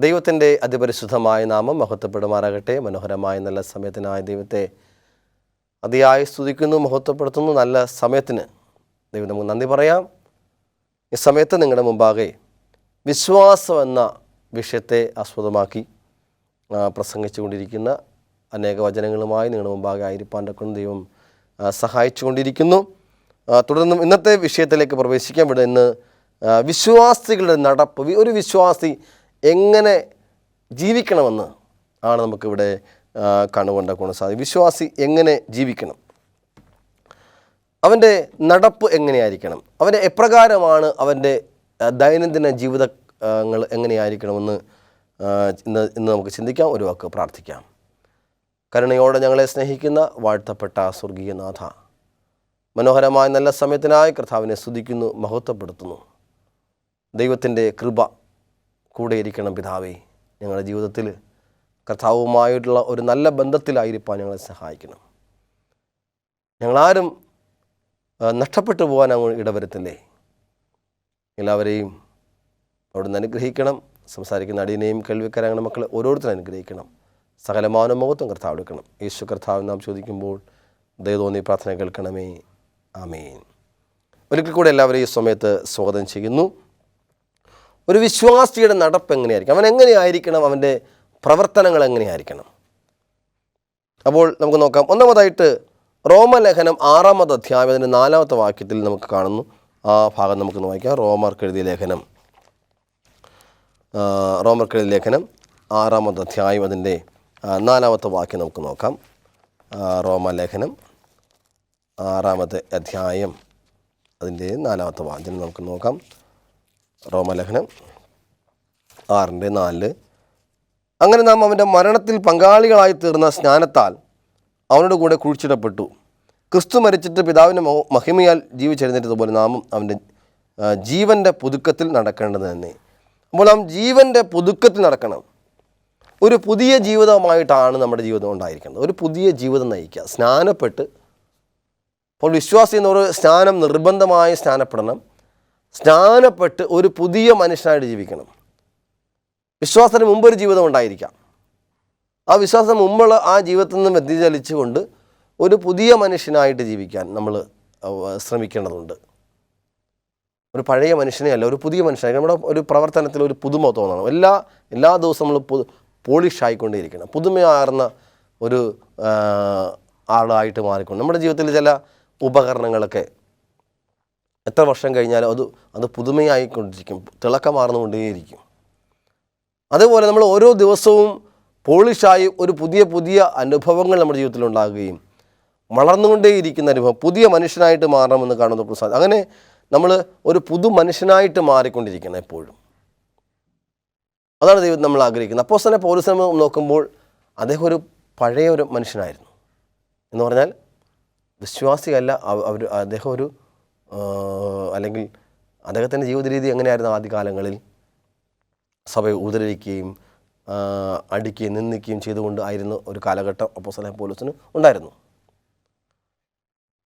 ദൈവത്തിൻ്റെ അതിപരിശുദ്ധമായ നാമം മഹത്വപ്പെടുമാറാകട്ടെ. മനോഹരമായ നല്ല സമയത്തിനായ ദൈവത്തെ അതിയായി സ്തുതിക്കുന്നു, മഹത്വപ്പെടുത്തുന്നു. നല്ല സമയത്തിന് ദൈവം നമുക്ക് നന്ദി പറയാം. ഈ സമയത്ത് നിങ്ങളുടെ മുമ്പാകെ വിശ്വാസം എന്ന വിഷയത്തെ ആസ്പദമാക്കി പ്രസംഗിച്ചു കൊണ്ടിരിക്കുന്ന അനേക വചനങ്ങളുമായി നിങ്ങളുടെ മുമ്പാകെ ആയിരിക്കാൻ കൊണ്ട് ദൈവം സഹായിച്ചു കൊണ്ടിരിക്കുന്നു. തുടർന്നും ഇന്നത്തെ വിഷയത്തിലേക്ക് പ്രവേശിക്കാൻ ഇവിടെ ഇന്ന് വിശ്വാസികളുടെ നടപ്പ്, ഒരു വിശ്വാസി എങ്ങനെ ജീവിക്കണമെന്ന് ആണ് നമുക്കിവിടെ കണ്ടുകൊണ്ടാക്കാൻ സാധിക്കും. വിശ്വാസി എങ്ങനെ ജീവിക്കണം, അവൻ്റെ നടപ്പ് എങ്ങനെയായിരിക്കണം, അവൻ്റെ എപ്രകാരമാണ് അവൻ്റെ ദൈനംദിന ജീവിതങ്ങൾ എങ്ങനെയായിരിക്കണമെന്ന് ഇന്ന് നമുക്ക് ചിന്തിക്കാം. ഒരു വാക്ക് പ്രാർത്ഥിക്കാം. കരുണയോടെ ഞങ്ങളെ സ്നേഹിക്കുന്ന വാഴ്ത്തപ്പെട്ട സ്വർഗീയ നാഥ, മനോഹരമായ നല്ല സമയത്തിനായി കർത്താവിനെ സ്തുതിക്കുന്നു, മഹത്വപ്പെടുത്തുന്നു. ദൈവത്തിൻ്റെ കൃപ കൂടെ ഇരിക്കണം പിതാവേ. ഞങ്ങളുടെ ജീവിതത്തിൽ കർത്താവുമായിട്ടുള്ള ഒരു നല്ല ബന്ധത്തിലായിരിക്കാൻ ഞങ്ങളെ സഹായിക്കണം. ഞങ്ങളാരും നഷ്ടപ്പെട്ടു പോകാൻ അങ്ങ് ഇടവരുത്തില്ലേ. എല്ലാവരെയും അവിടുന്ന് അനുഗ്രഹിക്കണം. സംസാരിക്കുന്ന അടിയനെയും കേൾവിക്കാരായ മക്കളെ ഓരോരുത്തരും അനുഗ്രഹിക്കണം. സകലമാന മുഖത്തും കർത്താവ് എടുക്കണം. യേശു കർത്താവ് നാം ചോദിക്കുമ്പോൾ ദയതോന്നി പ്രാർത്ഥന കേൾക്കണമേ. ആമേൻ. ഒരിക്കൽ കൂടെ എല്ലാവരെയും ഈ സമയത്ത് സ്വാഗതം ചെയ്യുന്നു. ഒരു വിശ്വാസിയുടെ നടപ്പ് എങ്ങനെയായിരിക്കും, അവൻ എങ്ങനെയായിരിക്കണം, അവൻ്റെ പ്രവർത്തനങ്ങൾ എങ്ങനെയായിരിക്കണം? അപ്പോൾ നമുക്ക് നോക്കാം. ഒന്നാമതായിട്ട് റോമലേഖനം 6-ാമത് അധ്യായം അതിൻ്റെ 4-ാമത്തെ വാക്യത്തിൽ നമുക്ക് കാണുന്നു. ആ ഭാഗം നമുക്കൊന്ന് വായിക്കാം. റോമർക്കെഴുതിയ ലേഖനം 6-ാമത് അധ്യായം അതിൻ്റെ 4-ാമത്തെ വാക്യം നമുക്ക് നോക്കാം. റോമലേഖനം 6-ാമത്തെ അധ്യായം അതിൻ്റെ 4-ാമത്തെ വാക്യം നമുക്ക് നോക്കാം. റോമലേഖനം 6:4. അങ്ങനെ നാം അവൻ്റെ മരണത്തിൽ പങ്കാളികളായി തീർന്ന സ്നാനത്താൽ അവനോട് കൂടെ കുഴിച്ചിടപ്പെട്ടു. ക്രിസ്തു മരിച്ചിട്ട് പിതാവിൻ്റെ മഹിമയാൽ ജീവിച്ചെഴുന്നേറ്റതുപോലെ നാമും അവൻ്റെ ജീവൻ്റെ പുതുക്കത്തിൽ നടക്കേണ്ടത് തന്നെ. അപ്പോൾ നാം ജീവൻ്റെ പുതുക്കത്തിൽ നടക്കണം. ഒരു പുതിയ ജീവിതമായിട്ടാണ് നമ്മുടെ ജീവിതം ഉണ്ടായിരിക്കുന്നത്. ഒരു പുതിയ ജീവിതം നയിക്കുക, സ്നാനപ്പെട്ട്. അപ്പോൾ വിശ്വാസി എന്നൊരു സ്നാനം നിർബന്ധമായി സ്നാനപ്പെടണം. സ്നാനപ്പെട്ട് ഒരു പുതിയ മനുഷ്യനായിട്ട് ജീവിക്കണം. വിശ്വാസത്തിന് മുമ്പൊരു ജീവിതം ഉണ്ടായിരിക്കാം. ആ വിശ്വാസത്തിന് മുമ്പുള്ള ആ ജീവിതത്തിൽ നിന്ന് വ്യതിചലിച്ചുകൊണ്ട് ഒരു പുതിയ മനുഷ്യനായിട്ട് ജീവിക്കാൻ നമ്മൾ ശ്രമിക്കേണ്ടതുണ്ട്. ഒരു പഴയ മനുഷ്യനെ അല്ല, ഒരു പുതിയ മനുഷ്യനായി നമ്മുടെ ഒരു പ്രവർത്തനത്തിൽ ഒരു പുതുമ തോന്നണം. എല്ലാ ദിവസവും നമ്മൾ പോളിഷായിക്കൊണ്ടേയിരിക്കണം. പുതുമയാർന്ന ഒരു ആളായിട്ട് മാറിക്കൊണ്ട് നമ്മുടെ ജീവിതത്തിൽ ചില ഉപകരണങ്ങളൊക്കെ എത്ര വർഷം കഴിഞ്ഞാലും അത് പുതുമയായിക്കൊണ്ടിരിക്കും, തിളക്കമാർന്നുകൊണ്ടേയിരിക്കും. അതേപോലെ നമ്മൾ ഓരോ ദിവസവും പോളിഷായി ഒരു പുതിയ അനുഭവങ്ങൾ നമ്മുടെ ജീവിതത്തിൽ ഉണ്ടാകുകയും വളർന്നുകൊണ്ടേയിരിക്കുന്ന അനുഭവം, പുതിയ മനുഷ്യനായിട്ട് മാറണമെന്ന് കാണുന്ന സാധ്യത. അങ്ങനെ നമ്മൾ ഒരു പുതു മനുഷ്യനായിട്ട് മാറിക്കൊണ്ടിരിക്കണം എപ്പോഴും. അതാണ് ദൈവം നമ്മൾ ആഗ്രഹിക്കുന്നത്. അപ്പോസ്തലനായ പൗലോസിനെ നോക്കുമ്പോൾ അദ്ദേഹം ഒരു പഴയ ഒരു മനുഷ്യനായിരുന്നു എന്ന് പറഞ്ഞാൽ വിശ്വാസിയല്ല. അദ്ദേഹം ഒരു അല്ലെങ്കിൽ അദ്ദേഹത്തിൻ്റെ ജീവിത രീതി എങ്ങനെയായിരുന്നു? ആദ്യകാലങ്ങളിൽ സഭയെ ഉപദ്രവിക്കുകയും അടിക്കുകയും നിന്ദിക്കുകയും ചെയ്തുകൊണ്ട് ആയിരുന്നു ഒരു കാലഘട്ടം അപ്പോസ്തലനായ പൗലോസിന് ഉണ്ടായിരുന്നു.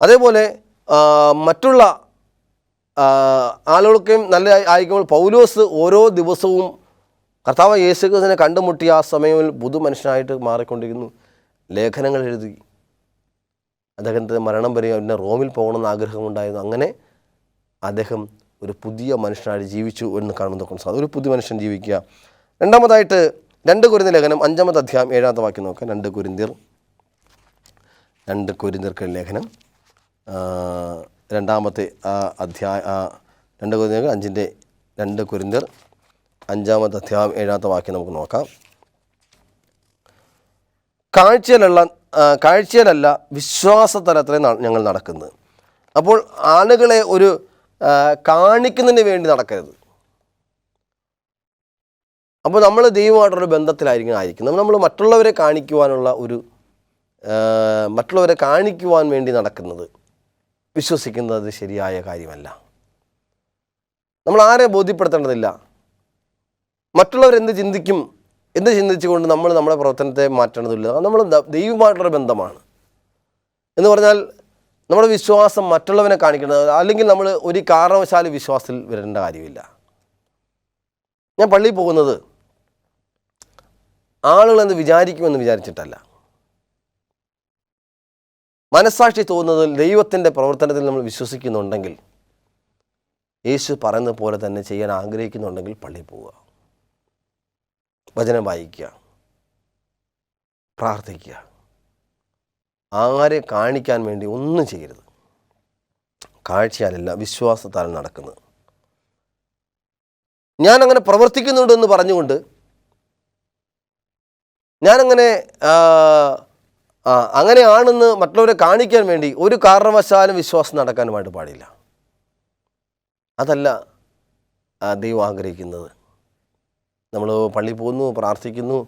അതേപോലെ മറ്റുള്ള ആളുകൾക്കും നല്ല ആയിരിക്കുമ്പോൾ പൗലോസ് ഓരോ ദിവസവും കർത്താവ് യേശുക്രിസ്തുവിനെ കണ്ടുമുട്ടിയ ആ സമയങ്ങളിൽ പുതു മനുഷ്യനായിട്ട് മാറിക്കൊണ്ടിരിക്കുന്നു. ലേഖനങ്ങൾ എഴുതി. അദ്ദേഹത്തിൻ്റെ മരണം വരെ അവൻ്റെ റോമിൽ പോകണമെന്ന് ആഗ്രഹമുണ്ടായിരുന്നു. അങ്ങനെ അദ്ദേഹം ഒരു പുതിയ മനുഷ്യനായിട്ട് ജീവിച്ചു എന്ന് കാണുന്നതൊക്കെ സാധിക്കും. ഒരു പുതിയ മനുഷ്യൻ ജീവിക്കുക. രണ്ടാമതായിട്ട് 2 കൊരിന്ത്യർ ലേഖനം 5-ാമത്തെ അധ്യായം 7-ാമത്തെ വാക്യം നോക്കാം. 2 കൊരിന്ത്യർക്ക് ലേഖനം 2-ാമത്തെ അധ്യായം 2 കൊരിന്ത്യർ 5-ാമത്തെ അധ്യായം 7-ാമത്തെ വാക്യം നമുക്ക് നോക്കാം. കാഴ്ചയിലല്ല വിശ്വാസതലത്തിലെ ഞങ്ങൾ നടക്കുന്നത്. അപ്പോൾ ആളുകളെ ഒരു കാണിക്കുന്നതിന് വേണ്ടി നടക്കരുത്. അപ്പോൾ നമ്മൾ ദൈവമായിട്ടൊരു ബന്ധത്തിലായിരിക്കണം. നമ്മൾ മറ്റുള്ളവരെ കാണിക്കുവാൻ വേണ്ടി നടക്കുന്നത്, വിശ്വസിക്കുന്നത് ശരിയായ കാര്യമല്ല. നമ്മൾ ആരെ ബോധ്യപ്പെടുത്തേണ്ടതില്ല. മറ്റുള്ളവരെന്ത് ചിന്തിക്കും എന്ന് ചിന്തിച്ചുകൊണ്ട് നമ്മുടെ പ്രവർത്തനത്തെ മാറ്റേണ്ടതില്ല. നമ്മൾ ദൈവമായിട്ടുള്ള ബന്ധമാണ് എന്ന് പറഞ്ഞാൽ നമ്മുടെ വിശ്വാസം മറ്റുള്ളവനെ കാണിക്കുന്നത്, അല്ലെങ്കിൽ നമ്മൾ ഒരു കാരണവശാലും വിശ്വാസത്തിൽ വരേണ്ട കാര്യമില്ല. ഞാൻ പള്ളിയിൽ പോകുന്നത് ആളുകളെന്ന് വിചാരിക്കുമെന്ന് വിചാരിച്ചിട്ടല്ല. മനസ്സാക്ഷി തോന്നുന്നതിൽ ദൈവത്തിൻ്റെ പ്രവർത്തനത്തിൽ നമ്മൾ വിശ്വസിക്കുന്നുണ്ടെങ്കിൽ, യേശു പറയുന്നത് പോലെ തന്നെ ചെയ്യാൻ ആഗ്രഹിക്കുന്നുണ്ടെങ്കിൽ പള്ളിയിൽ പോവുക, വചനം വായിക്കുക, പ്രാർത്ഥിക്കുക. ആരെ കാണിക്കാൻ വേണ്ടി ഒന്നും ചെയ്യരുത്. കാഴ്ചയാലല്ല, വിശ്വാസത്താൽ നടക്കുന്നത്. ഞാനങ്ങനെ പ്രവർത്തിക്കുന്നുണ്ടെന്ന് പറഞ്ഞുകൊണ്ട് ഞാനങ്ങനെ അങ്ങനെയാണെന്ന് മറ്റുള്ളവരെ കാണിക്കാൻ വേണ്ടി ഒരു കാരണവശാലും വിശ്വാസം നടക്കാനുമായിട്ട് പാടില്ല. അതല്ല ദൈവം ആഗ്രഹിക്കുന്നത്. നമ്മൾ പള്ളിയിൽ പോകുന്നു, പ്രാർത്ഥിക്കുന്നു,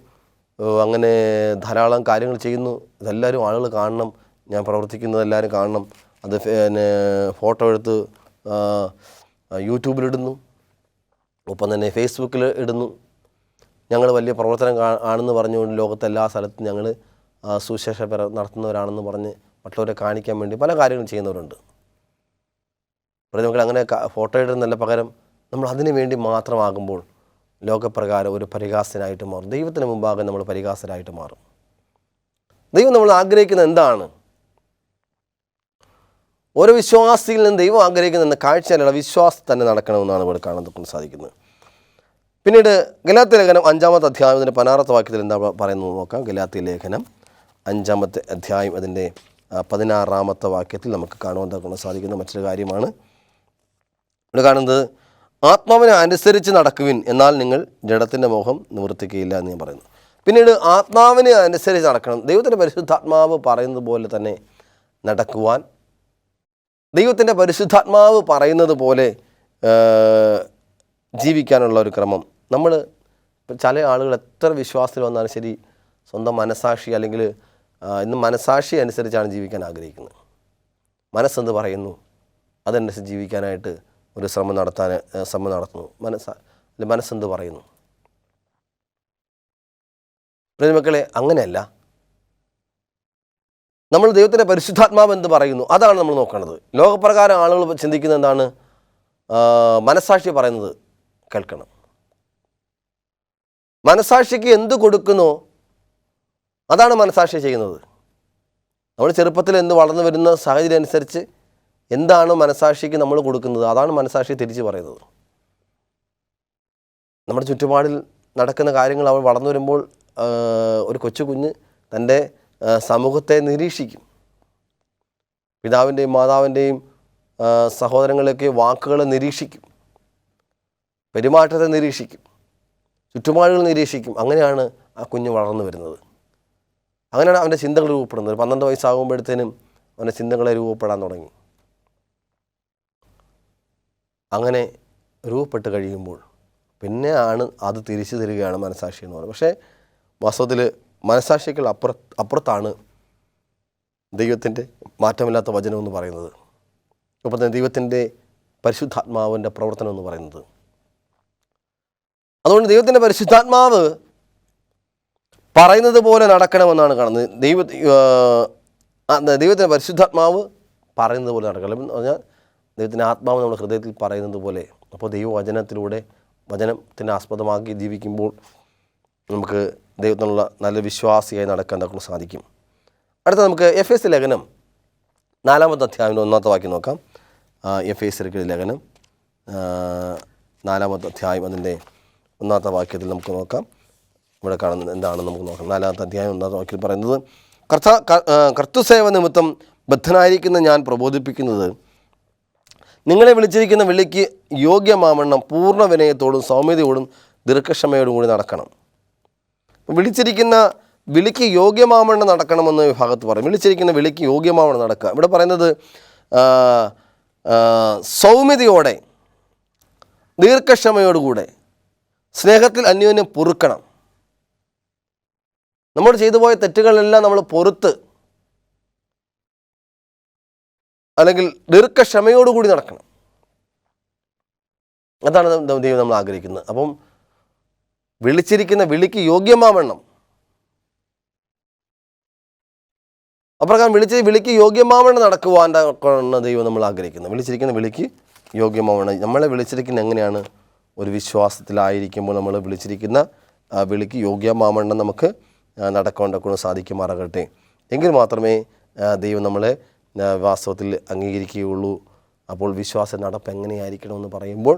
അങ്ങനെ ധാരാളം കാര്യങ്ങൾ ചെയ്യുന്നു. ഇതെല്ലാവരും ആളുകൾ കാണണം, ഞാൻ പ്രവർത്തിക്കുന്നത് എല്ലാവരും കാണണം. അത് ഫോട്ടോ എടുത്ത് യൂട്യൂബിലിടുന്നു, ഒപ്പം തന്നെ ഫേസ്ബുക്കിൽ ഇടുന്നു. ഞങ്ങൾ വലിയ പ്രവർത്തനം ആണെന്ന് പറഞ്ഞുകൊണ്ട് ലോകത്തെ എല്ലാ സ്ഥലത്തും ഞങ്ങൾ സുവിശേഷ നടത്തുന്നവരാണെന്ന് പറഞ്ഞ് മറ്റുള്ളവരെ കാണിക്കാൻ വേണ്ടി പല കാര്യങ്ങളും ചെയ്യുന്നവരുണ്ട്. നമുക്ക് അങ്ങനെ ഫോട്ടോ ഇടുന്നല്ല, പകരം നമ്മൾ അതിനു വേണ്ടി മാത്രമാകുമ്പോൾ ലോകപ്രകാരം ഒരു പരിഹാസനായിട്ട് മാറും. ദൈവത്തിന് മുമ്പാകെ നമ്മൾ പരിഹാസരായിട്ട് മാറും. ദൈവം നമ്മൾ ആഗ്രഹിക്കുന്നത് എന്താണ്? ഓരോ വിശ്വാസിയിൽ നിന്ന് ദൈവം ആഗ്രഹിക്കുന്ന കാഴ്ചയിലുള്ള വിശ്വാസം തന്നെ നടക്കണമെന്നാണ് ഇവിടെ കാണാൻ സാധിക്കുന്നത്. പിന്നീട് ഗലാത്യ ലേഖനം 5-ാമത്തെ അധ്യായം അതിൻ്റെ 16-ാമത്തെ വാക്യത്തിൽ എന്താ പറയുന്നത് നോക്കാം. ഗലാത്യ ലേഖനം 5-ാമത്തെ അധ്യായം അതിൻ്റെ 16-ാമത്തെ വാക്യത്തിൽ നമുക്ക് കാണുവാൻ സാധിക്കുന്ന മറ്റൊരു കാര്യമാണ് ഇവിടെ കാണുന്നത്. ആത്മാവിനെ അനുസരിച്ച് നടക്കുവിൻ, എന്നാൽ നിങ്ങൾ ജഡത്തിൻ്റെ മോഹം നിവർത്തിക്കുകയില്ല എന്ന് ഞാൻ പറയുന്നു. പിന്നീട് ആത്മാവിനെ അനുസരിച്ച് നടക്കണം. ദൈവത്തിൻ്റെ പരിശുദ്ധാത്മാവ് പറയുന്നത് പോലെ തന്നെ നടക്കുവാൻ, ദൈവത്തിൻ്റെ പരിശുദ്ധാത്മാവ് പറയുന്നത് പോലെ ജീവിക്കാനുള്ള ഒരു ക്രമം. നമ്മൾ ചില ആളുകൾ എത്ര വിശ്വാസത്തിൽ വന്നാലും ശരി, സ്വന്തം മനസാക്ഷി അല്ലെങ്കിൽ ഇന്ന് മനസാക്ഷി അനുസരിച്ചാണ് ജീവിക്കാൻ ആഗ്രഹിക്കുന്നത്. മനസ്സെന്ത് പറയുന്നു അതനുസരിച്ച് ജീവിക്കാനായിട്ട് ഒരു ശ്രമം നടത്തുന്നു. മനസ്സെന്ത് പറയുന്നു? മക്കളെ, അങ്ങനെയല്ല. നമ്മൾ ദൈവത്തിൻ്റെ പരിശുദ്ധാത്മാവ് എന്ത് പറയുന്നു അതാണ് നമ്മൾ നോക്കേണ്ടത്. ലോകപ്രകാരം ആളുകൾ ചിന്തിക്കുന്നത് എന്താണ്? മനസാക്ഷി പറയുന്നത് കേൾക്കണം. മനസാക്ഷിക്ക് എന്ത് കൊടുക്കുന്നോ അതാണ് മനസാക്ഷി ചെയ്യുന്നത്. നമ്മൾ ചെറുപ്പത്തിൽ എന്ത് വളർന്നു വരുന്ന സാഹചര്യം അനുസരിച്ച് എന്താണ് മനസാക്ഷിക്ക് നമ്മൾ കൊടുക്കുന്നത് അതാണ് മനസാക്ഷി തിരിച്ച് പറയുന്നത്. നമ്മുടെ ചുറ്റുപാടിൽ നടക്കുന്ന കാര്യങ്ങൾ അവൾ വളർന്നു വരുമ്പോൾ ഒരു കൊച്ചു കുഞ്ഞ് തൻ്റെ സമൂഹത്തെ നിരീക്ഷിക്കും. പിതാവിൻ്റെയും മാതാവിൻ്റെയും സഹോദരങ്ങളെയൊക്കെ വാക്കുകളെ നിരീക്ഷിക്കും, പെരുമാറ്റത്തെ നിരീക്ഷിക്കും, ചുറ്റുപാടുകൾ നിരീക്ഷിക്കും. അങ്ങനെയാണ് ആ കുഞ്ഞ് വളർന്നു വരുന്നത്. അങ്ങനെയാണ് അവൻ്റെ ചിന്തകൾ രൂപപ്പെടുന്നത്. 12 വയസ്സാകുമ്പോഴത്തേനും അവൻ്റെ ചിന്തകളെ രൂപപ്പെടാൻ തുടങ്ങി. അങ്ങനെ രൂപപ്പെട്ട് കഴിയുമ്പോൾ പിന്നെയാണ് അത് തിരിച്ചു തരികയാണ് മനസാക്ഷി എന്ന് പറയുന്നത്. പക്ഷേ വാസ്തവത്തിൽ മനസാക്ഷികൾ അപ്പുറത്താണ് ദൈവത്തിൻ്റെ മാറ്റമില്ലാത്ത വചനം എന്ന് പറയുന്നത്. ഒപ്പം തന്നെ ദൈവത്തിൻ്റെ പരിശുദ്ധാത്മാവിൻ്റെ പ്രവർത്തനം എന്ന് പറയുന്നത്. അതുകൊണ്ട് ദൈവത്തിൻ്റെ പരിശുദ്ധാത്മാവ് പറയുന്നത് പോലെ നടക്കണമെന്നാണ് കാണുന്നത്. ദൈവത്തിൻ്റെ പരിശുദ്ധാത്മാവ് പറയുന്നത് പോലെ നടക്കണം എന്ന് പറഞ്ഞാൽ ദൈവത്തിൻ്റെ ആത്മാവ് നമ്മുടെ ഹൃദയത്തിൽ പറയുന്നത് പോലെ. അപ്പോൾ ദൈവവചനത്തിലൂടെ വചനത്തിനെ ആസ്പദമാക്കി ജീവിക്കുമ്പോൾ നമുക്ക് ദൈവത്തിനുള്ള നല്ല വിശ്വാസിയായി നടക്കാൻ സാധിക്കും. അടുത്ത നമുക്ക് എഫേസ്യ ലേഖനം 4-ാമത്തെ അധ്യായം 1-ാമത്തെ വാക്യം നോക്കാം. എഫേസ്യർക്ക് ലേഖനം 4-ാമത്തെ അധ്യായം അതിൻ്റെ 1-ാമത്തെ വാക്യത്തിൽ നമുക്ക് നോക്കാം. ഇവിടെ കാണുന്നത് എന്താണെന്ന് നമുക്ക് നോക്കാം. 4-ാമത്തെ അധ്യായം 1-ാമത്തെ വാക്യത്തിൽ പറയുന്നത്, കർത്തൃസേവ നിമിത്തം ബദ്ധനായിരിക്കുന്ന ഞാൻ പ്രബോധിപ്പിക്കുന്നത്, നിങ്ങളെ വിളിച്ചിരിക്കുന്ന വിളിക്ക് യോഗ്യമാവണ്ണം പൂർണ്ണ വിനയത്തോടും സൗമ്യതയോടും ദീർഘക്ഷമയോടും കൂടി നടക്കണം. വിളിച്ചിരിക്കുന്ന വിളിക്ക് യോഗ്യമാവണ്ണം നടക്കണമെന്ന് വിഭാഗത്ത് പറയും. വിളിച്ചിരിക്കുന്ന വിളിക്ക് യോഗ്യമാവണ്ണം നടക്കുക. ഇവിടെ പറയുന്നത് സൗമ്യതയോടെ ദീർഘക്ഷമയോടുകൂടെ സ്നേഹത്തിൽ അന്യോന്യം പൊറുക്കണം. നമ്മൾ ചെയ്തു പോയ തെറ്റുകളെല്ലാം നമ്മൾ പൊറുത്ത് അല്ലെങ്കിൽ ദീർഘക്ഷമയോടുകൂടി നടക്കണം. അതാണ് ദൈവം നമ്മൾ ആഗ്രഹിക്കുന്നത്. അപ്പം വിളിച്ചിരിക്കുന്ന വിളിക്ക് യോഗ്യമാവണ്ണം, അപ്രകാരം വിളിക്ക് യോഗ്യമാവണ്ണം നടക്കുവാൻ ദൈവം നമ്മൾ ആഗ്രഹിക്കുന്നത്. വിളിച്ചിരിക്കുന്ന വിളിക്ക് യോഗ്യമാവണ്ണം. നമ്മളെ വിളിച്ചിരിക്കുന്ന എങ്ങനെയാണ്? ഒരു വിശ്വാസത്തിലായിരിക്കുമ്പോൾ നമ്മൾ വിളിച്ചിരിക്കുന്ന വിളിക്ക് യോഗ്യമാവണ്ണം നമുക്ക് നടക്കൊണ്ടൊക്കെ സാധിക്കുമാറാകട്ടെ. എങ്കിൽ മാത്രമേ ദൈവം നമ്മളെ വാസ്തവത്തിൽ അംഗീകരിക്കുകയുള്ളൂ. അപ്പോൾ വിശ്വാസ നടപ്പ് എങ്ങനെയായിരിക്കണമെന്ന് പറയുമ്പോൾ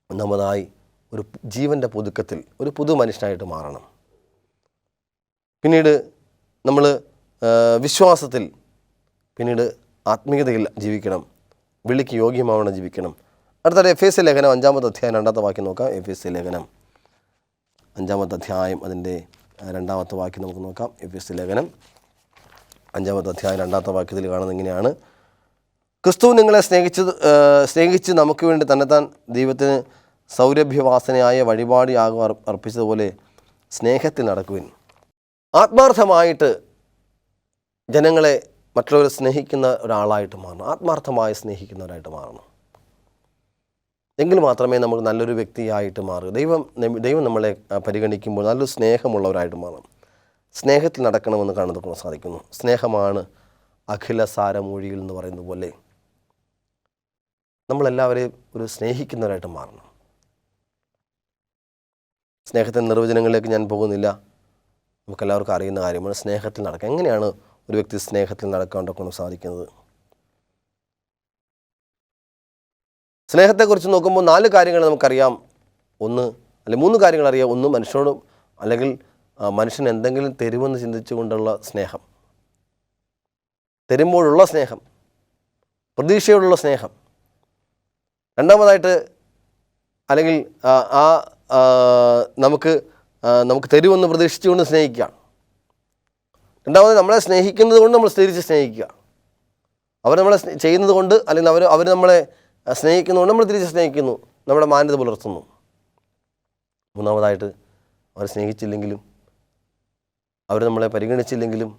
നമ്മതായി ഒരു ജീവൻ്റെ പുതുക്കത്തിൽ ഒരു പുതു മനുഷ്യനായിട്ട് മാറണം. പിന്നീട് നമ്മൾ വിശ്വാസത്തിൽ, പിന്നീട് ആത്മീയതയിൽ ജീവിക്കണം, വിളിക്ക് യോഗ്യമാവണം ജീവിക്കണം. അടുത്ത എഫേസ്യ ലേഖനം 5-ാമത്തെ അധ്യായം 2-ാമത്തെ വാക്യം നോക്കാം. എഫേസ്യ ലേഖനം 5-ാമത്തെ അധ്യായം അതിൻ്റെ 2-ാമത്തെ വാക്യം നമുക്ക് നോക്കാം. എഫേസ്യ ലേഖനം 5-ാമത്തെ അധ്യായം 2-ാമത്തെ വാക്യത്തിൽ കാണുന്നത് ഇങ്ങനെയാണ്: ക്രിസ്തു നിങ്ങളെ സ്നേഹിച്ച് നമുക്ക് വേണ്ടി തന്നെത്താൻ ദൈവത്തിന് സൗരഭ്യവാസനയായ വഴിപാടിയാകും അർപ്പിച്ചതുപോലെ സ്നേഹത്തിൽ നടക്കുവിൻ. ആത്മാർത്ഥമായിട്ട് ജനങ്ങളെ മറ്റുള്ളവരെ സ്നേഹിക്കുന്ന ഒരാളായിട്ട് മാറണം, ആത്മാർത്ഥമായി സ്നേഹിക്കുന്നവരായിട്ട് മാറണം. എങ്കിൽ മാത്രമേ നമുക്ക് നല്ലൊരു വ്യക്തിയായിട്ട് മാറൂ. ദൈവം നമ്മളെ പരിഗണിക്കുമ്പോൾ നല്ലൊരു സ്നേഹമുള്ളവരായിട്ട് മാറണം. സ്നേഹത്തിൽ നടക്കണമെന്ന് കാണുന്നതൊക്കെ സാധിക്കുന്നു. സ്നേഹമാണ് അഖില സാരമൂഴിയിൽ എന്ന് പറയുന്നത് പോലെ നമ്മളെല്ലാവരെയും ഒരു സ്നേഹിക്കുന്നവരായിട്ട് മാറണം. സ്നേഹത്തിൻ്റെ നിർവചനങ്ങളിലേക്ക് ഞാൻ പോകുന്നില്ല, നമുക്കെല്ലാവർക്കും അറിയുന്ന കാര്യമാണ്. സ്നേഹത്തിൽ നടക്കുക, എങ്ങനെയാണ് ഒരു വ്യക്തി സ്നേഹത്തിൽ നടക്കാണ്ടൊക്കെ സാധിക്കുന്നത്? സ്നേഹത്തെക്കുറിച്ച് നോക്കുമ്പോൾ 4 കാര്യങ്ങൾ നമുക്കറിയാം. 3 കാര്യങ്ങൾ അറിയാം. ഒന്ന്, മനുഷ്യനോടും അല്ലെങ്കിൽ മനുഷ്യൻ എന്തെങ്കിലും തരുമെന്ന് ചിന്തിച്ചുകൊണ്ടുള്ള സ്നേഹം, തരുമ്പോഴുള്ള സ്നേഹം, പ്രതീക്ഷയോടുള്ള സ്നേഹം. രണ്ടാമതായിട്ട് അല്ലെങ്കിൽ നമുക്ക് തരുമെന്ന് പ്രതീക്ഷിച്ചുകൊണ്ട് സ്നേഹിക്കുക. രണ്ടാമത് നമ്മളെ സ്നേഹിക്കുന്നത് കൊണ്ട് നമ്മൾ തിരിച്ച് സ്നേഹിക്കുക. അവർ നമ്മളെ ചെയ്യുന്നത് കൊണ്ട് അല്ലെങ്കിൽ അവർ നമ്മളെ സ്നേഹിക്കുന്നതുകൊണ്ട് നമ്മൾ തിരിച്ച് സ്നേഹിക്കുന്നു, നമ്മുടെ മാന്യത പുലർത്തുന്നു. മൂന്നാമതായിട്ട് അവർ സ്നേഹിച്ചില്ലെങ്കിലും അവർ നമ്മളെ പരിഗണിച്ചില്ലെങ്കിലും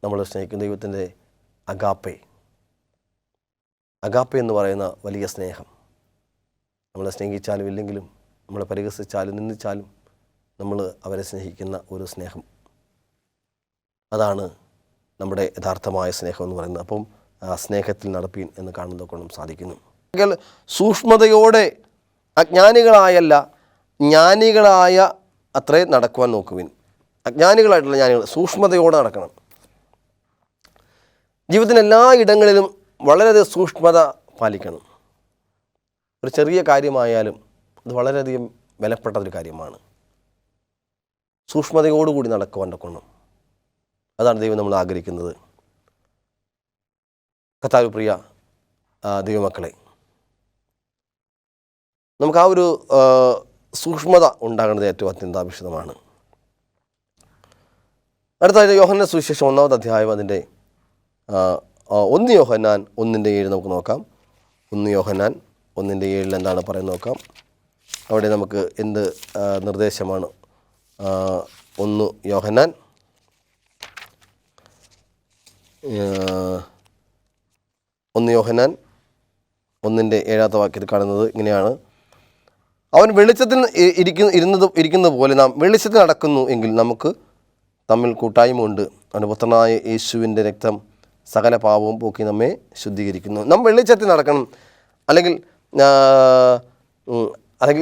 നമ്മൾ സ്നേഹിക്കുന്ന ദൈവത്തിൻ്റെ അഗാപ്പെ എന്ന് പറയുന്ന വലിയ സ്നേഹം. നമ്മളെ സ്നേഹിച്ചാലും ഇല്ലെങ്കിലും, നമ്മളെ പരിഹസിച്ചാലും നിന്ദിച്ചാലും നമ്മൾ അവരെ സ്നേഹിക്കുന്ന ഒരു സ്നേഹം, അതാണ് നമ്മുടെ യഥാർത്ഥമായ സ്നേഹം എന്ന് പറയുന്നത്. അപ്പം സ്നേഹത്തിൽ നടപ്പീൻ എന്ന് കാണുന്നതൊക്കെ നമുക്ക് സാധിക്കുന്നു. സൂക്ഷ്മതയോടെ അജ്ഞാനികളായല്ല ജ്ഞാനികളായ അത്രേ നടക്കുവാൻ നോക്കുവിൻ. അജ്ഞാനികളായിട്ടുള്ള ജ്ഞാനികൾ സൂക്ഷ്മതയോടെ നടക്കണം. ജീവിതത്തിൻ്റെ എല്ലാ ഇടങ്ങളിലും വളരെയധികം സൂക്ഷ്മത പാലിക്കണം. ഒരു ചെറിയ കാര്യമായാലും അത് വളരെയധികം വിലപ്പെട്ടതൊരു കാര്യമാണ്. സൂക്ഷ്മതയോടുകൂടി നടക്കുവാൻ നോക്കണം. അതാണ് ദൈവം നമ്മൾ ആഗ്രഹിക്കുന്നത്. കർത്താവ് പ്രിയ ദൈവമക്കളെ, നമുക്ക് ആ ഒരു സൂക്ഷ്മത ഉണ്ടാകേണ്ടത് ഏറ്റവും അത്യന്താപേക്ഷിതമാണ്. അടുത്തതായിട്ട് യോഹന്നാന്റെ സുവിശേഷം 1-ാമത്തെ അധ്യായം അതിൻ്റെ 1 യോഹന്നാൻ 1:7 നമുക്ക് നോക്കാം. 1 യോഹന്നാൻ 1:7 എന്താണ് പറയുന്നത് നോക്കാം. അവിടെ നമുക്ക് എന്ത് നിർദ്ദേശമാണ്? 1 യോഹന്നാൻ 1:7 വാക്യത്തിൽ കാണുന്നത് ഇങ്ങനെയാണ്: അവൻ വെളിച്ചത്തിൽ ഇരിക്കുന്നത് പോലെ നാം വെളിച്ചത്തിൽ നടക്കുന്നു എങ്കിൽ നമുക്ക് തമ്മിൽ കൂട്ടായ്മ ഉണ്ട്. അവൻ്റെ പുത്രനായ യേശുവിൻ്റെ രക്തം സകല പാപവും പോക്കി നമ്മെ ശുദ്ധീകരിക്കുന്നു. നാം വെളിച്ചത്തിൽ നടക്കണം, അല്ലെങ്കിൽ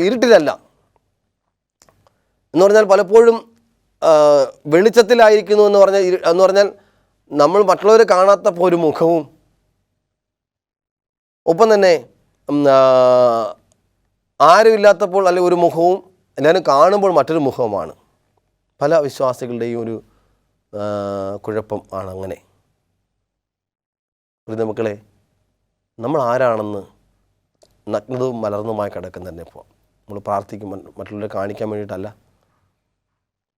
ഇരുട്ടിലല്ല എന്ന് പറഞ്ഞാൽ പലപ്പോഴും വെളിച്ചത്തിലായിരിക്കുന്നു എന്ന് പറഞ്ഞാൽ നമ്മൾ മറ്റുള്ളവരെ കാണാത്തപ്പോൾ ഒരു മുഖവും, ഒപ്പം തന്നെ ആരുമില്ലാത്തപ്പോൾ അല്ലെങ്കിൽ ഒരു മുഖവും, എല്ലാവരും കാണുമ്പോൾ മറ്റൊരു മുഖവുമാണ്. പല വിശ്വാസികളുടെയും ഒരു കുഴപ്പം ആണ് അങ്ങനെ. മക്കളെ, നമ്മൾ ആരാണെന്ന് നഗ്നതും മലർന്നുമായി കിടക്കുന്നതന്നെ ഇപ്പോൾ നമ്മൾ പ്രാർത്ഥിക്കും. മറ്റുള്ളവരെ കാണിക്കാൻ വേണ്ടിയിട്ടല്ല,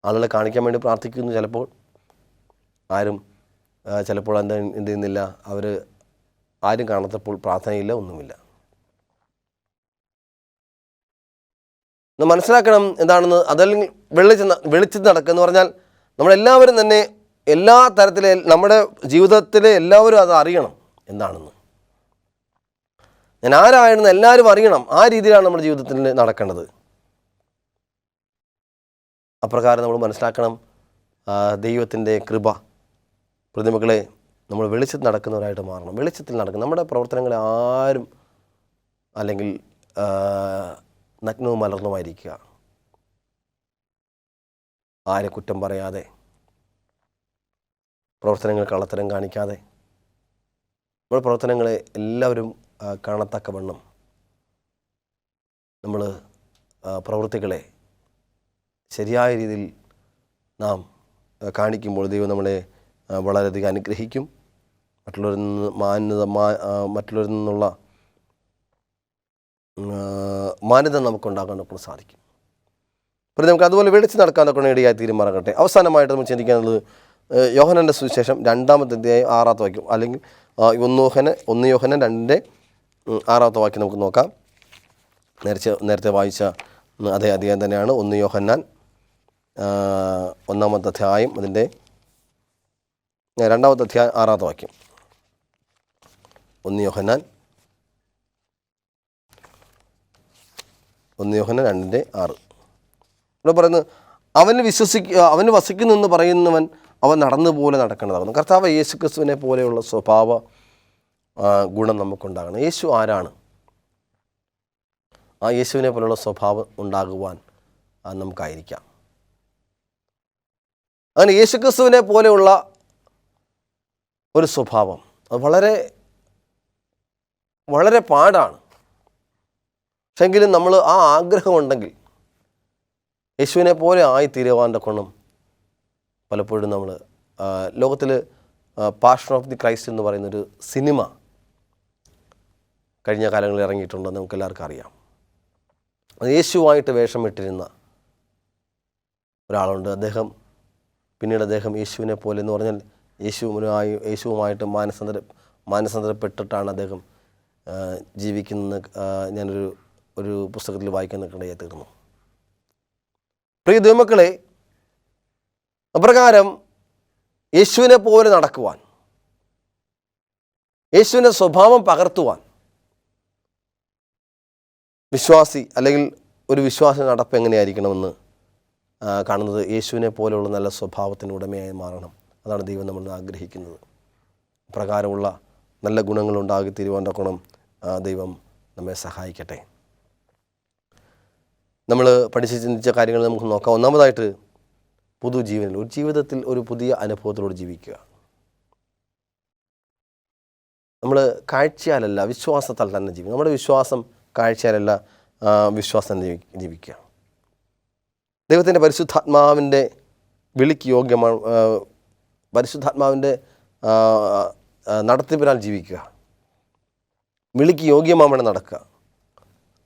ആളുകളെ കാണിക്കാൻ വേണ്ടി പ്രാർത്ഥിക്കുന്നു. ചിലപ്പോൾ എന്ത് ചെയ്യുന്നില്ല, അവർ ആരും കാണാത്തപ്പോൾ പ്രാർത്ഥനയില്ല, ഒന്നുമില്ല. മനസ്സിലാക്കണം എന്താണെന്ന്. അതല്ലെങ്കിൽ വെളിച്ചത്ത് നടക്കുക എന്ന് പറഞ്ഞാൽ നമ്മളെല്ലാവരും തന്നെ എല്ലാ തരത്തിലെ നമ്മുടെ ജീവിതത്തിലെ എല്ലാവരും അത് അറിയണം എന്താണെന്ന്. ഞാൻ ആരാണെന്ന് എല്ലാവരും അറിയണം. ആ രീതിയിലാണ് നമ്മുടെ ജീവിതത്തിൽ നടക്കേണ്ടത്. അപ്രകാരം നമ്മൾ മനസ്സിലാക്കണം ദൈവത്തിൻ്റെ കൃപ. പ്രതിമകളെ, നമ്മൾ വെളിച്ചത്തിൽ നടക്കുന്നവരായിട്ട് മാറണം. വെളിച്ചത്തിൽ നടക്കണം. നമ്മുടെ പ്രവർത്തനങ്ങളെ ആരും അല്ലെങ്കിൽ നഗ്നവും മലർന്നുമായിരിക്കുക. ആരെ കുറ്റം പറയാതെ, പ്രവർത്തനങ്ങൾ കള്ളത്തരം കാണിക്കാതെ, നമ്മുടെ പ്രവർത്തനങ്ങളെ എല്ലാവരും കാണത്തക്കവണ്ണം നമ്മൾ പ്രവൃത്തികളെ ശരിയായ രീതിയിൽ നാം കാണിക്കുമ്പോൾ ദൈവം നമ്മളെ വളരെയധികം അനുഗ്രഹിക്കും. മറ്റുള്ളവരിൽ നിന്ന് മറ്റുള്ളവരിൽ നിന്നുള്ള മാന്യത നമുക്കുണ്ടാക്കാൻ സാധിക്കും. പിന്നെ നമുക്ക് അതുപോലെ വെളിച്ച് നടക്കാനൊക്കെ ഇടയായി തീരുമാനമാകട്ടെ. അവസാനമായിട്ട് നമ്മൾ ചിന്തിക്കാനുള്ളത് യോഹന്നാന്റെ സുവിശേഷം 2-ാമത്തെ അധ്യായം 6-ാമത്തെ വാക്യം, അല്ലെങ്കിൽ 1 യോഹന്നാൻ 2:6 വാക്യം നമുക്ക് നോക്കാം. നേരത്തെ വായിച്ച അതേ അധ്യായം തന്നെയാണ് 1 യോഹന്നാൻ 1-ാമത്തെ അധ്യായം, അതിൻ്റെ 2-ാമത്തെ അധ്യായം 6-ാമത്തെ വാക്യം. 1 യോഹന്നാൻ 2:6 ഇവിടെ പറയുന്നത്, അവന് വസിക്കുന്നു എന്ന് പറയുന്നവൻ അവൻ നടന്നുപോലെ നടക്കേണ്ടതാകുന്നു. കർത്താവ് യേശുക്രിസ്തുവിനെ പോലെയുള്ള സ്വഭാവ ഗുണം നമുക്കുണ്ടാകണം. യേശു ആരാണ്? ആ യേശുവിനെ പോലെയുള്ള സ്വഭാവം ഉണ്ടാകുവാൻ നമുക്കായിരിക്കാം. അങ്ങനെ യേശുക്രിസ്തുവിനെ പോലെയുള്ള ഒരു സ്വഭാവം അത് വളരെ വളരെ പാടാണ്. പക്ഷെങ്കിലും നമ്മൾ ആ ആഗ്രഹമുണ്ടെങ്കിൽ യേശുവിനെ പോലെ ആയിത്തീരുവാൻ്റെ കൊണ്ടും പലപ്പോഴും നമ്മൾ ലോകത്തിൽ പാഷൻ ഓഫ് ദി ക്രൈസ്റ്റ് എന്ന് പറയുന്നൊരു സിനിമ കഴിഞ്ഞ കാലങ്ങളിൽ ഇറങ്ങിയിട്ടുണ്ടെന്ന് നമുക്ക് എല്ലാവർക്കും അറിയാം. യേശുവായിട്ട് വേഷമിട്ടിരുന്ന ഒരാളുണ്ട്. പിന്നീട് അദ്ദേഹം യേശുവിനെ പോലെ എന്ന് പറഞ്ഞാൽ യേശുവുമായിട്ട് മാനസാന്തരപ്പെട്ടിട്ടാണ് അദ്ദേഹം ജീവിക്കുന്നത്. ഞാനൊരു പുസ്തകത്തിൽ വായിക്കാനിടയായി തീർന്നു. പ്രിയ ദൈവമക്കളെ, അപ്രകാരം യേശുവിനെ പോലെ നടക്കുവാൻ, യേശുവിൻ്റെ സ്വഭാവം പകർത്തുവാൻ വിശ്വാസി അല്ലെങ്കിൽ ഒരു വിശ്വാസി നടപ്പ് എങ്ങനെയായിരിക്കണമെന്ന് കാണുന്നത് യേശുവിനെ പോലെയുള്ള നല്ല സ്വഭാവത്തിൻ്റെ ഉടമയായി മാറണം. അതാണ് ദൈവം നമ്മൾ ആഗ്രഹിക്കുന്നത്. പ്രകാരമുള്ള നല്ല ഗുണങ്ങളുണ്ടാക്കി തീരുവാൻ്റെ ഗുണം ദൈവം നമ്മെ സഹായിക്കട്ടെ. നമ്മൾ പഠിച്ച് ചിന്തിച്ച കാര്യങ്ങൾ നമുക്ക് നോക്കാം. ഒന്നാമതായിട്ട് പുതുജീവനിൽ, ഒരു ജീവിതത്തിൽ ഒരു പുതിയ അനുഭവത്തിലൂടെ ജീവിക്കുക. നമ്മൾ കാഴ്ചയാലല്ല വിശ്വാസത്താൽ തന്നെ ജീവിക്കുക. നമ്മുടെ വിശ്വാസം കാഴ്ചയാലല്ല, വിശ്വാസം ജീവിക്കുക. ദൈവത്തിൻ്റെ പരിശുദ്ധാത്മാവിൻ്റെ വിളിക്ക് യോഗ്യമാണ്, പരിശുദ്ധാത്മാവിൻ്റെ നടത്തിപ്പിനാൽ ജീവിക്കുക. വിളിക്ക് യോഗ്യമാവണം നടക്കുക,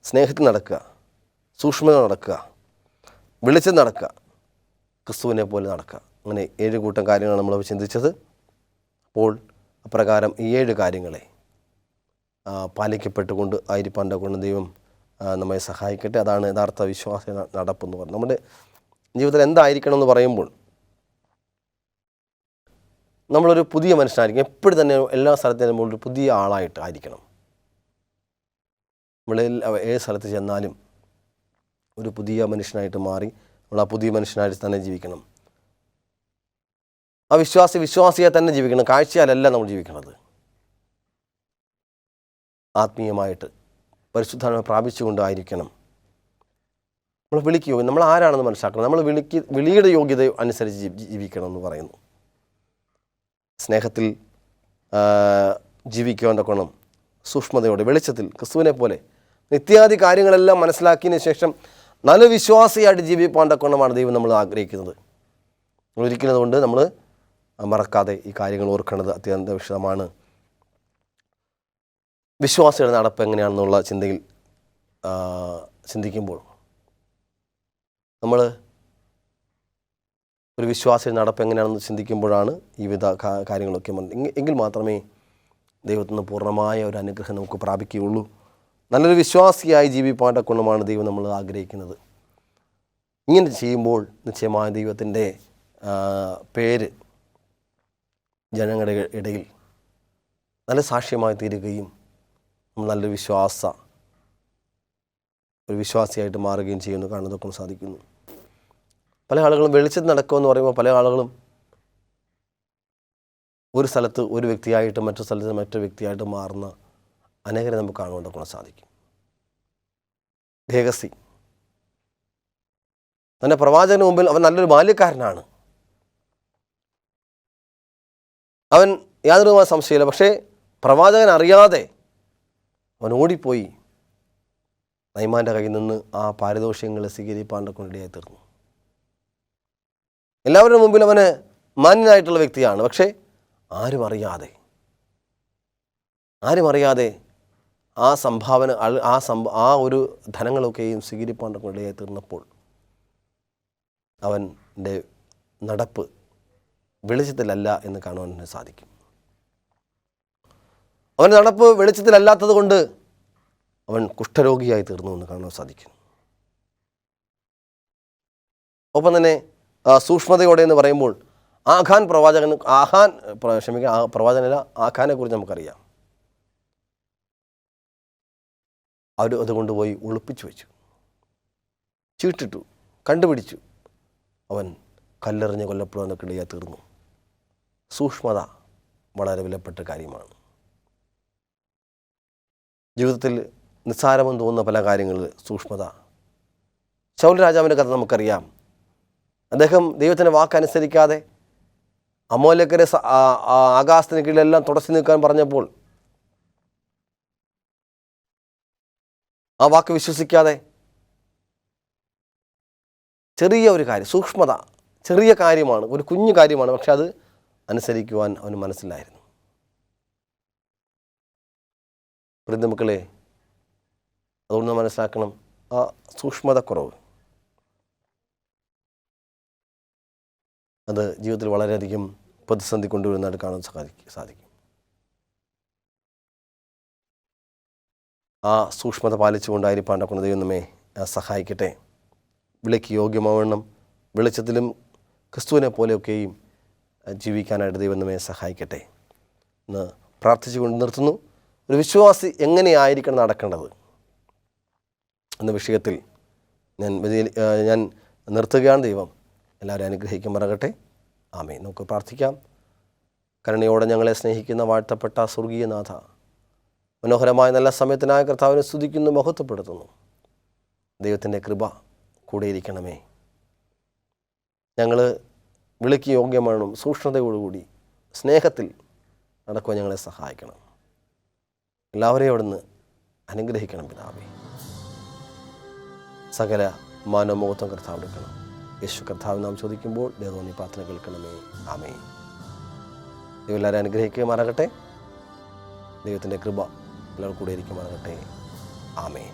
സ്നേഹത്തിൽ നടക്കുക, സൂക്ഷ്മത നടക്കുക, വെളിച്ചം നടക്കുക, ക്രിസ്തുവിനെ പോലെ നടക്കുക. അങ്ങനെ 7 കൂട്ടം കാര്യങ്ങളാണ് നമ്മൾ ചിന്തിച്ചത്. അപ്പോൾ അപ്രകാരം ഈ 7 കാര്യങ്ങളെ പാലിക്കപ്പെട്ടുകൊണ്ട് ആയിരിപ്പാൻ്റെ കൊണ്ട് ദൈവം നമ്മെ സഹായിക്കട്ടെ. അതാണ് യഥാർത്ഥ വിശ്വാസ നടപ്പെന്ന് പറയുന്നത്. നമ്മുടെ ജീവിതത്തിൽ എന്തായിരിക്കണം എന്ന് പറയുമ്പോൾ നമ്മളൊരു പുതിയ മനുഷ്യനായിരിക്കും. എപ്പോഴും തന്നെ എല്ലാ സ്ഥലത്തും നമ്മളൊരു പുതിയ ആളായിട്ട് ആയിരിക്കണം. നമ്മൾ ഏത് സ്ഥലത്ത് ചെന്നാലും ഒരു പുതിയ മനുഷ്യനായിട്ട് മാറി നമ്മൾ ആ പുതിയ മനുഷ്യനായിട്ട് തന്നെ ജീവിക്കണം. ആ വിശ്വാസിയെ തന്നെ ജീവിക്കണം. കാഴ്ചയാലല്ല നമ്മൾ ജീവിക്കണത്. ആത്മീയമായിട്ട് പരിശുദ്ധാത്മാവിനെ പ്രാപിച്ചുകൊണ്ടായിരിക്കണം നമ്മൾ വിളിക്ക് യോഗ്യം. നമ്മൾ ആരാണെന്ന് മനസ്സിലാക്കണം. നമ്മൾ വിളിയുടെ യോഗ്യത അനുസരിച്ച് ജീവിക്കണം എന്ന് പറയുന്നു. സ്നേഹത്തിൽ ജീവിക്കേണ്ട ഗുണം, സൂക്ഷ്മതയോടെ, വെളിച്ചത്തിൽ, ക്രിസ്തുവിനെ പോലെ ഇത്യാദി കാര്യങ്ങളെല്ലാം മനസ്സിലാക്കിയതിന് ശേഷം നല്ല വിശ്വാസിയായിട്ട് ജീവിപ്പാണ്ട ഗുണമാണ് ദൈവം നമ്മൾ ആഗ്രഹിക്കുന്നത്. ഒരിക്കലും കൊണ്ട് നമ്മൾ മറക്കാതെ ഈ കാര്യങ്ങൾ ഓർക്കേണ്ടത് അത്യന്താപേക്ഷിതമാണ്. വിശ്വാസിയുടെ നടപ്പ് എങ്ങനെയാണെന്നുള്ള ചിന്തിക്കുമ്പോൾ നമ്മൾ ഒരു വിശ്വാസിയുടെ നടപ്പ് എങ്ങനെയാണെന്ന് ചിന്തിക്കുമ്പോഴാണ് ഈ വിധ കാര്യങ്ങളൊക്കെ എങ്കിൽ മാത്രമേ ദൈവത്തിൽ നിന്ന് പൂർണ്ണമായ ഒരു അനുഗ്രഹം നമുക്ക് പ്രാപിക്കുകയുള്ളൂ. നല്ലൊരു വിശ്വാസിയായി ജീവിപ്പാൻ്റെ ഗുണമാണ് ദൈവം നമ്മൾ ആഗ്രഹിക്കുന്നത്. ഇങ്ങനെ ചെയ്യുമ്പോൾ നിശ്ചയമായ ദൈവത്തിൻ്റെ പേര് ജനങ്ങളുടെ ഇടയിൽ നല്ല സാക്ഷ്യമായി തീരുകയും നല്ലൊരു വിശ്വാസിയായിട്ട് മാറുകയും ചെയ്യുന്നു കാണുന്നതൊക്കെ സാധിക്കുന്നു. പല ആളുകളും വെളിച്ചത്ത് നടക്കുമെന്ന് പറയുമ്പോൾ പല ആളുകളും ഒരു സ്ഥലത്ത് ഒരു വ്യക്തിയായിട്ട് മറ്റൊരു സ്ഥലത്ത് മറ്റൊരു വ്യക്തിയായിട്ട് മാറുന്ന അനേകരെ നമുക്ക് കാണുവാൻ സാധിക്കും. ഗേഹസി തൻ്റെ പ്രവാചകന് മുമ്പിൽ അവൻ നല്ലൊരു ബാല്യക്കാരനാണ്. അവൻ യാതൊരു സംശയമില്ല. പക്ഷേ പ്രവാചകൻ അറിയാതെ അവൻ ഓടിപ്പോയി നൈമാൻ്റെ കയ്യിൽ നിന്ന് ആ പാരിതോഷികങ്ങളെ സ്വീകരിപ്പാൻ കൊണ്ടിടയായി തീർന്നു. എല്ലാവരുടെ മുമ്പിൽ അവന് മാന്യനായിട്ടുള്ള വ്യക്തിയാണ്. പക്ഷേ ആരും അറിയാതെ ആ സംഭാവന ആ ഒരു ധനങ്ങളൊക്കെയും സ്വീകരിപ്പാൻ കൊണ്ടിടയായി തീർന്നപ്പോൾ അവൻ്റെ നടപ്പ് വെളിച്ചത്തിലല്ല എന്ന് കാണുവാൻ സാധിക്കും. അവൻ്റെ നടപ്പ് വെളിച്ചത്തിലല്ലാത്തത് കൊണ്ട് അവൻ കുഷ്ഠരോഗിയായി തീർന്നു എന്ന് കാണാൻ സാധിക്കും. ഒപ്പം തന്നെ സൂക്ഷ്മതയോടെ എന്ന് പറയുമ്പോൾ പ്രവാചകനല്ല ആഖാനെ കുറിച്ച് നമുക്കറിയാം. അവർ അത് കൊണ്ടുപോയി ഒളിപ്പിച്ചു വെച്ചു, ചീട്ടിട്ടു, കണ്ടുപിടിച്ചു. അവൻ കല്ലെറിഞ്ഞ് കൊല്ലപ്പെടുവാനൊക്കെ ഇടയായി തീർന്നു. സൂക്ഷ്മത വളരെ വിലപ്പെട്ട കാര്യമാണ്. ജീവിതത്തിൽ നിസ്സാരമെന്ന് തോന്നുന്ന പല കാര്യങ്ങളിൽ സൂക്ഷ്മത. ശൗൽ രാജാവിൻ്റെ കഥ നമുക്കറിയാം. അദ്ദേഹം ദൈവത്തിൻ്റെ വാക്കനുസരിക്കാതെ അമോലേക്കരെ ആകാശത്തിന് കീഴിലെല്ലാം തുടച്ചു നിൽക്കാൻ പറഞ്ഞപ്പോൾ ആ വാക്ക് വിശ്വസിക്കാതെ ചെറിയ ഒരു കാര്യം, സൂക്ഷ്മത ചെറിയ കാര്യമാണ്, ഒരു കുഞ്ഞു കാര്യമാണ്, പക്ഷെ അത് അനുസരിക്കുവാൻ അവന് മനസ്സിലായിരുന്നു. മക്കളെ, അതുകൊണ്ട് മനസ്സിലാക്കണം ആ സൂക്ഷ്മതക്കുറവ് അത് ജീവിതത്തിൽ വളരെയധികം പ്രതിസന്ധി കൊണ്ടുവരുന്നതായിട്ട് കാണാൻ സാധിക്കും. ആ സൂക്ഷ്മത പാലിച്ചുകൊണ്ടായിരിക്കും ദൈവം നമ്മെ സഹായിക്കട്ടെ. വിളിക്ക് യോഗ്യമാവണ്ണം വെളിച്ചത്തിലും ക്രിസ്തുവിനെ പോലെയൊക്കെയും ജീവിക്കാനായിട്ട് ദൈവം നമ്മെ സഹായിക്കട്ടെ എന്ന് പ്രാർത്ഥിച്ചുകൊണ്ട് നിർത്തുന്നു. ഒരു വിശ്വാസി എങ്ങനെയായിരിക്കണം നടക്കേണ്ടത് എന്ന വിഷയത്തിൽ ഞാൻ നിർത്തുകയാണ്. ദൈവം എല്ലാവരും അനുഗ്രഹിക്കുമാറാകട്ടെ. ആമേൻ. നമുക്ക് പ്രാർത്ഥിക്കാം. കരുണയോടെ ഞങ്ങളെ സ്നേഹിക്കുന്ന വാഴ്ത്തപ്പെട്ട സ്വർഗീയനാഥ, മനോഹരമായ നല്ല സമയത്തിനായ കർത്താവിനെ സ്തുതിക്കുന്നു, മഹത്വപ്പെടുത്തുന്നു. ദൈവത്തിൻ്റെ കൃപ കൂടെയിരിക്കണമേ. ഞങ്ങൾ വിളിക്ക് യോഗ്യമാണ് സൂക്ഷ്മതയോടുകൂടി സ്നേഹത്തിൽ നടക്കുവാൻ ഞങ്ങളെ സഹായിക്കണം. എല്ലാവരെയും അവിടുന്ന് അനുഗ്രഹിക്കണം പിതാവേ. സകല മാനവമോഹത്വം കർത്താവ് എടുക്കണം. യേശു കർത്താവ് നാം ചോദിക്കുമ്പോൾ ദൈവം ഈ പ്രാർത്ഥന കേൾക്കണമേ. ആമേൻ. ദൈവം എല്ലാവരും അനുഗ്രഹിക്കുമാറാകട്ടെ. ദൈവത്തിൻ്റെ കൃപ എല്ലാവരും കൂടെ ഇരിക്കുമാറാകട്ടെ. ആമേൻ.